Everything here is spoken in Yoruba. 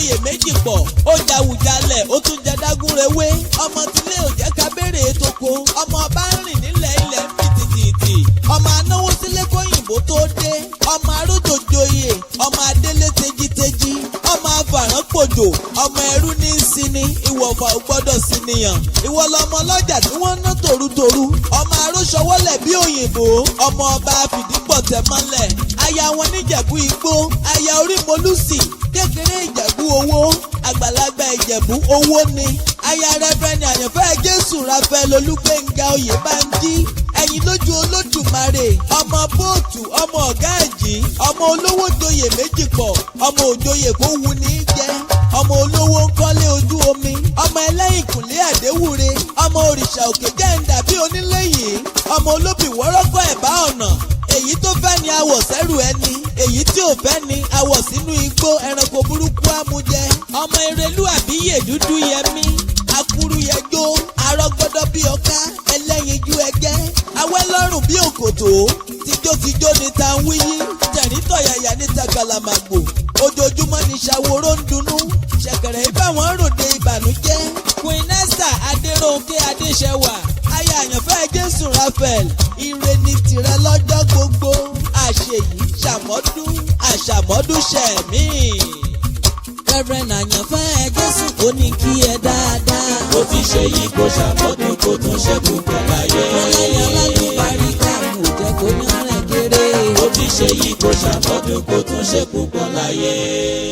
joyè méjì pọ̀ ó jàwùjalẹ̀ ó tún jẹ dágúnrewé ọmọ tílé ò jẹ́ ká béèrè ètòkò ọmọ ọba ń rìn nílẹ̀ ilẹ̀ ń fi tìtìtì ọmọ anáwó sílé kóyìnbó tó dé ọmọ arójòjòyè ọmọ adélé tejiteji ọmọ afàrán pòjò ọmọ ẹrú ní sinmi ìwọ̀fà ò gbọ́dọ̀ sí nìyàn ìwọ lọmọ lọ́jà tí wọ́n ná tòrútòrú ọmọ aróṣọwọ́lẹ̀ bí òyìnbó ọmọ ọba fìdípọ̀tẹ́ mọ́lẹ̀ aya wọn níjẹ̀bú igbó aya orí molúsì kékeré ìjẹ̀bú owó àgbàlagbà ìjẹ̀bú owó ni aya rẹ́fẹ́ni àyànfẹ́ jésù rafael olúgbénga oyèbánjí ẹ̀yìn lójú olódùmarè ọmọ bóòtù ọmọ ọ̀gá ẹ̀jì ọmọ olówó joyè méjì pọ̀ ọmọ òjoyè kó wu ní jẹ ọmọ olówó ń kọ́lé ojú omi ọmọ ẹlẹ́yìn kùnlé àdéwúre ọmọ òrìṣà òkè jẹ́ ń dàbí onílé yìí ọmọ olóbì wọ́rọ́kọ́ ẹ̀bá ọ̀nà èyí tó fẹ́ ni awọ̀ sẹ́rù ẹni èyí tí ò fẹ́ ni awọ̀ sínú igbó ẹranko burúkú amújẹ ọmọ erelú àbíyè dúdú yẹmí akuru yẹjó arọ́gbọ́dọ́ bí ọká ẹlẹ́yinjú ẹgẹ́ awẹ́lọ́rùn bí òkòtó tíjótijó ní ta ń wíyí tẹ̀rítọ̀yàyà ní ta gàlàmàgbò ojoojúmọ́ ní ṣàwòrò ń dunnú ṣẹ̀kẹ̀rẹ̀ ìbáwọn ròde ìbànújẹ́ Queen Esther Adérónkè Adéṣẹwà aya àyànfẹ́ Jésù Raphael ire ni tìrẹ lọ́jọ́ gbogbo àṣeyìí ṣàmọ́dún àṣàmọ́dún ṣẹ̀mí. Reverend àyànfẹ́ Jésù ó ní kí ẹ dáadáa. ó ti ṣe yìí kó ṣàmọ́dún kó tún ṣẹ́kù pọ̀ láyé. ọlẹ́yìn alálùbárí káàmù ò jẹ́ kó ní ọ̀rẹ́ kéré. ó ti ṣe yìí kó ṣàmọ́dún kó tún ṣẹ́kù pọ̀ láyé.